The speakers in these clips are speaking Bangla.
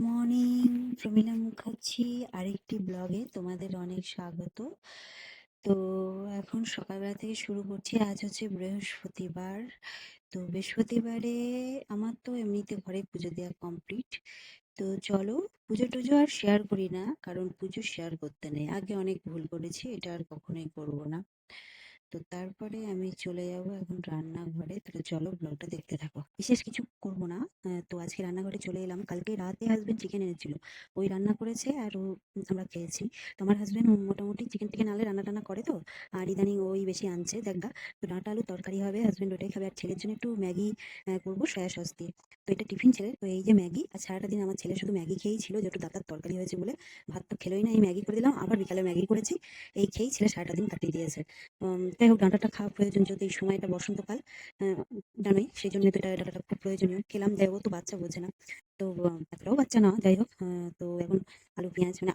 মর্নিং, প্রমীলা মুখার্জি আরেকটি ব্লগে তোমাদের অনেক স্বাগত। তো এখন সকালবেলা থেকে শুরু করছি। আজ হচ্ছে বৃহস্পতিবার। তো বৃহস্পতিবারে আমার তো এমনিতে ঘরে পুজো দেওয়া কমপ্লিট। তো চলো, পুজো টুজো আর শেয়ার করি না, কারণ পুজো শেয়ার করতে নেই। আগে অনেক ভুল করেছি, এটা আর কখনোই করব না। তো তারপরে আমি চলে যাব এখন রান্নাঘরে। তাহলে চলো, ব্লগটা দেখতে থাকো। বিশেষ কিছু করব না। তো আজকে রান্নাঘরে চলে এলাম। কালকে রাতে হাজবেন্ড চিকেন এনেছিল, ওই রান্না করেছে আর আমরা খেয়েছি। তো আমার হাজবেন্ড মোটামুটি চিকেন টিকেন আনলে রান্না টান্না করে। তো আর ইদানিং ওই বেশি আনছে দেখা। তো ডাঁটা আলু তরকারি হবে, হাজবেন্ড ওটাই খাবে। আর ছেলের জন্য একটু ম্যাগি করবো সয়া সস দিয়ে। তো এটা টিফিন ছেলে। তো এই যে ম্যাগি, আর সারাটা দিন আমার ছেলে শুধু ম্যাগি খেয়েই ছিল, যে একটু দাঁতার তরকারি হয়েছে বলে ভাত তো খেলোই না। এই ম্যাগি করে দিলাম, আবার বিকালে ম্যাগি করেছি। এই খেয়েই ছেলে সারাটা দিন কাটিয়ে দিয়েছে। যাই হোক, ডাঁটাটা খাওয়া প্রয়োজন, যেহেতু এই সময়টা বসন্তকাল। আহ, জানোই, সেই জন্য তো এটা ডাঁটাটা খুব প্রয়োজনীয়। খেলাম, যাই হোক, তো বাচ্চা বোঝে না। তো এতটাও বাচ্চা না, যাই হোক। তো এখন আলু পেঁয়াজ মানে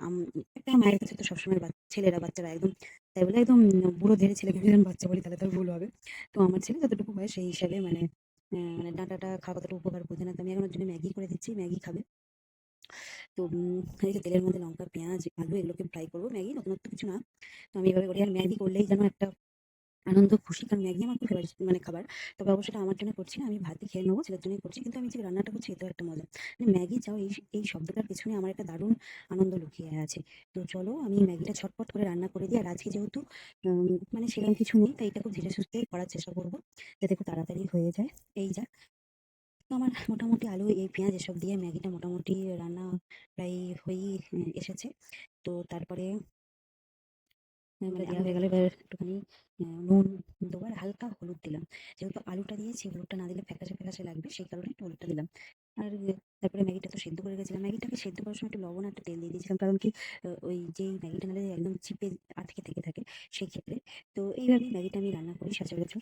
একটা মায়ের কাছে তো সবসময় ছেলেরা বাচ্চারা একদম, তাই বলে একদম বুড়ো ধেড়ে ছেলেকে যদি আমি বাচ্চা বলি তাহলে তার ভুল হবে। তো আমার ছেলে যতটুকু হয় সেই হিসাবে মানে মানে ডাঁটাটা খাওয়া কতটা উপকার বোঝে না। তো আমি এখন ওর জন্য ম্যাগি করে দিচ্ছি, ম্যাগি খাবে। তো এই যে তেলের মধ্যে লঙ্কা পেঁয়াজ আলু এগুলোকে ফ্রাই করবো। ম্যাগি নতুনত্ব কিছু না। তো আমি এভাবে করি। আর ম্যাগি করলেই যেন একটা আনন্দ, খুশি। কারণ ম্যাগি আমার খুব ফেভারিট মানে খাবার। তবে অবশ্যই এটা আমার জন্য করছি না, আমি ভাতই খেয়ে নেবো, ছেলের জন্যই করছি। কিন্তু আমি যে রান্নাটা করছি এতেও একটা মজা। মানে ম্যাগি চাও, এই শব্দটার পেছনে আমার একটা দারুণ আনন্দ লুকিয়ে আছে। তো চলো, আমি ম্যাগিটা ছটপট করে রান্না করে দিই। আর আজকে যেহেতু মানে সেরকম কিছু নেই, তাই এটা খুব ধীরে সুস্থে করার চেষ্টা করবো, যাতে খুব তাড়াতাড়ি হয়ে যায়। এই যা। তো আমার মোটামুটি আলু এই পেঁয়াজ এসব দিয়ে ম্যাগিটা মোটামুটি রান্না প্রায় হয়েই এসেছে। তো তারপরে মানে দেওয়া হয়ে গেলে এবার একটুখানি নুন দেবো আর হালকা হলুদ দিলাম। যেহেতু আলুটা দিয়েছি, হলুদটা না দিলে ফ্যাকাশে ফ্যাকাশে লাগবে, সেই কারণে একটু হলুদটা দিলাম। আর তারপরে ম্যাগিটা তো সেদ্ধ করে গেছিলাম। ম্যাগিটাকে সেদ্ধ করার সময় একটু লবণ আর একটু তেল দিয়ে দিয়েছিলাম, কারণ কি ওই যেই ম্যাগিটা নাহলে একদম চিপে আটকে থেকে থাকে, সেই ক্ষেত্রে। তো এইভাবেই ম্যাগিটা আমি রান্না করি সচরাচর।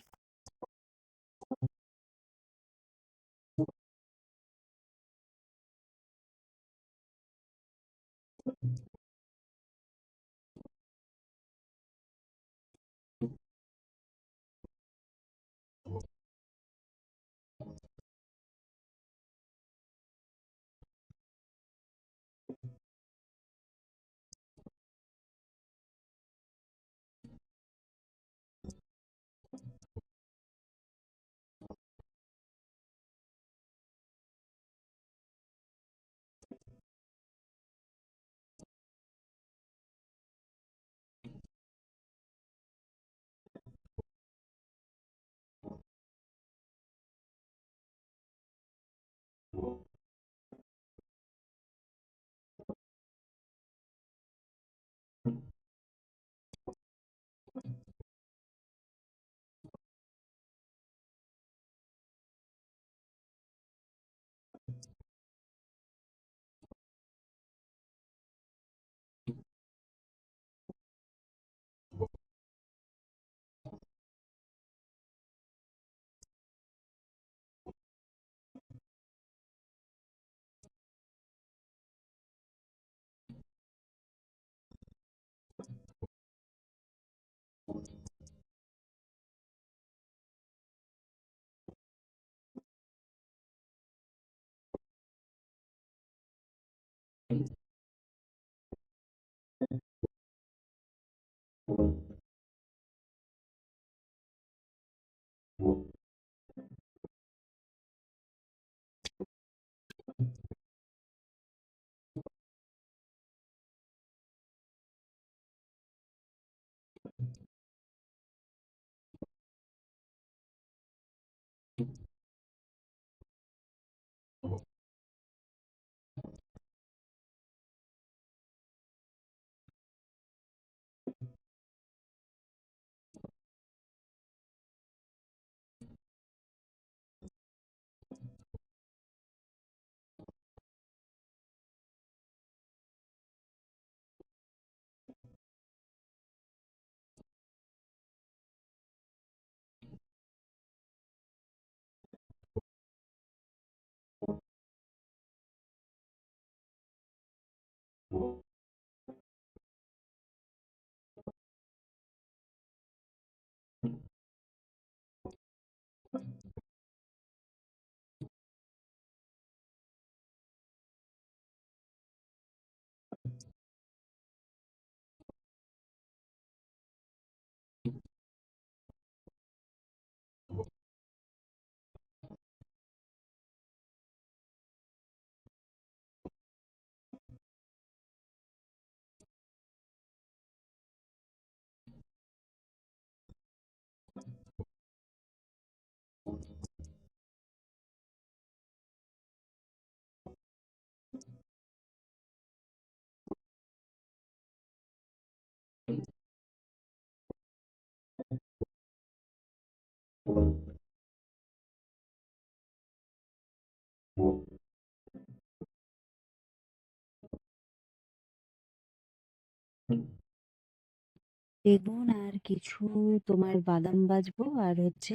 বেগুন আর কিছু তোমার বাদাম ভাজবো, আর হচ্ছে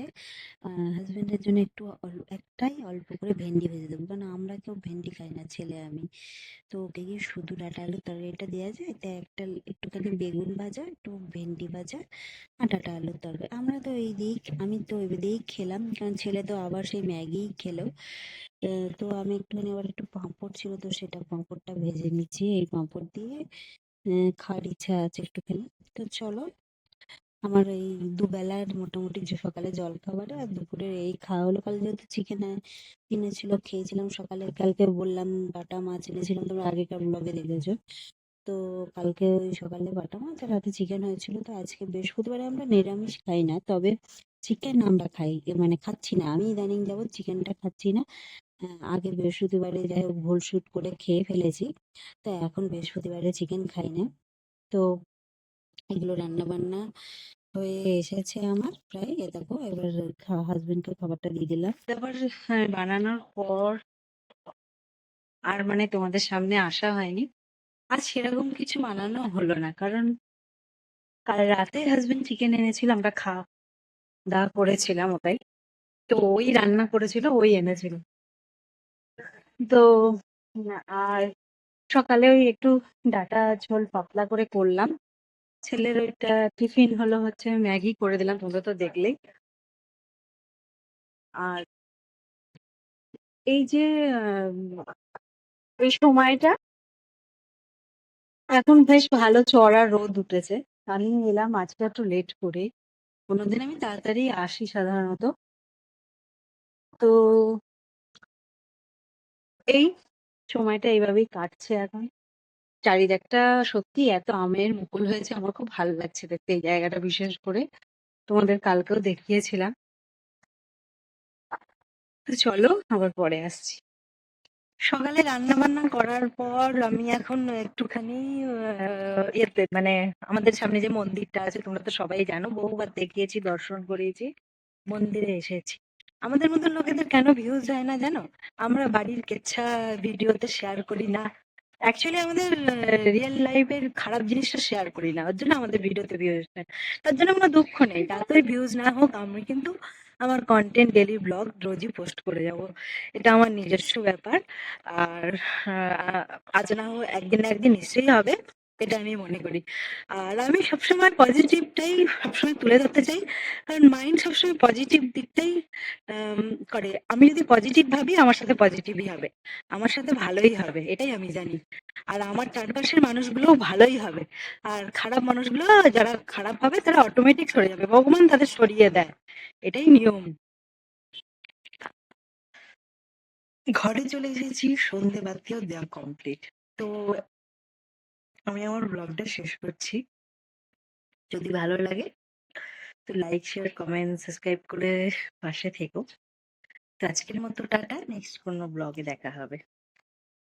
হাজবেন্ডের জন্য একটু একটাই অল্প করে ভেন্ডি ভেজে দেবো, কারণ আমরা কেউ ভেন্ডি খাই না, ছেলে আমি। তো ওকে কি শুধু ডাঁটা আলুর তরকারিটা দেওয়া যায়? তাই একটা একটুখানি বেগুন ভাজা, একটু ভেন্ডি ভাজা আর ডাঁটা আলুর তরকারি, আমরা তো এই দিয়েই আমি তো এই দিয়েই খেলাম, কারণ ছেলে তো আবার সেই ম্যাগিই খেলো। তো আমি একটুখানি আবার একটু পাঁপড় ছিল, তো সেটা পাঁপড়টা ভেজে নিচ্ছি, এই পাঁপড় দিয়ে খাওয়ার ইচ্ছা আছে একটুখানি। তো চলো, আমার এই দুবেলার মোটামুটি যে সকালে জলখাবারে আর দুপুরের এই খাওয়া হলো। কাল যেহেতু চিকেন কিনেছিল, খেয়েছিলাম সকালে। কালকে বললাম বাটা মাছ এনেছিলাম, তোমরা আগেকার ব্লগে দেখেছো। তো কালকে ওই সকালে বাটা মাছ আর রাতে চিকেন হয়েছিল। তো আজকে বৃহস্পতিবারে আমরা নিরামিষ খাই না, তবে চিকেন আমরা খাই, মানে খাচ্ছি না, আমি ইদানিং যাবত চিকেনটা খাচ্ছি না। আগে বৃহস্পতিবারে যাই হোক ভুল শুট করে খেয়ে ফেলেছি, তো এখন বৃহস্পতিবারে চিকেন খাই না। তো এগুলো রান্না বান্না হয়ে এসেছে আমার প্রায়। এ দেখো, এবার হাজবেন্ডকে খাবারটা দিয়ে দিলাম। তারপর বানানোর পর আর মানে তোমাদের সামনে আসা হয়নি। আজ সেরকম কিছু বানানো হলো না, কারণ কাল রাতে হাজবেন্ড চিকেন এনেছিল, আমরা খাওয়া দাওয়া করেছিলাম ওটাই। তো ওই রান্না করেছিল, ওই এনেছিল। তো আর সকালে ওই একটু ডাটা ঝোল পাতলা করে করলাম। ছেলের ওইটা টিফিন হলো হচ্ছে ম্যাগি করে দিলাম, তোমরা তো দেখলেই। আর এই যে এই সময়টা এখন বেশ ভালো চড়া রোদ উঠেছে। আমি এলাম আজকে একটু লেট করে, কোনোদিন আমি তাড়াতাড়ি আসি সাধারণত। তো এই সময়টা এইভাবেই কাটছে এখন। চারিদিকটা সত্যি এত আমের মুকুল হয়েছে, আমার খুব ভালো লাগছে দেখতে এই জায়গাটা বিশেষ করে। তোমাদের কালকেও দেখিয়েছিলাম। তো চলো আবার পরে আসছি। সকালে রান্না বান্না করার পর আমি এখন একটুখানি ইয়েতে মানে আমাদের সামনে যে মন্দিরটা আছে, তোমরা তো সবাই জানো, বহুবার দেখিয়েছি, দর্শন করিয়েছি, মন্দিরে এসেছি। আমাদের মতো লোকেদের কেন ভিউজ যায় না জানো? আমরা বাড়ির কেচ্ছা ভিডিওতে শেয়ার করি না, অ্যাকচুয়ালি আমাদের রিয়েল লাইফের খারাপ জিনিসটা শেয়ার করি না, ওর জন্য আমাদের ভিডিওতে ভিউজ নেই। তার জন্য কোনো দুঃখ নেই, যতই ভিউজ না হোক আমি কিন্তু আমার কন্টেন্ট ডেলি ব্লগ রোজই পোস্ট করে যাব, এটা আমার নিজস্ব ব্যাপার। আর আজ না হোক একদিন না একদিন নিশ্চয়ই হবে, এটা আমি মনে করি। আর আমি সবসময় পজিটিভটাই সবসময় তুলে ধরতে চাই, কারণ মাইন্ড সবসময় পজিটিভ দিকটাই করে। আমি যদি পজিটিভ ভাবি, আমার সাথে পজিটিভই হবে, আমার সাথে ভালোই হবে, এটাই আমি জানি। আর আমার চারপাশের মানুষগুলোও ভালোই হবে। আর খারাপ মানুষগুলো যারা খারাপ হবে তারা অটোমেটিক সরে যাবে, ভগবান তাদের সরিয়ে দেয়, এটাই নিয়ম। ঘরে চলে এসেছি, সন্ধে বাতিও দেওয়া কমপ্লিট। তো আমি আমার ব্লগটা শেষ করছি। যদি ভালো লাগে তো লাইক শেয়ার কমেন্ট সাবস্ক্রাইব করে পাশে থেকো। তো আজকের মতো টাটা, নেক্সট কোনো ব্লগে দেখা হবে।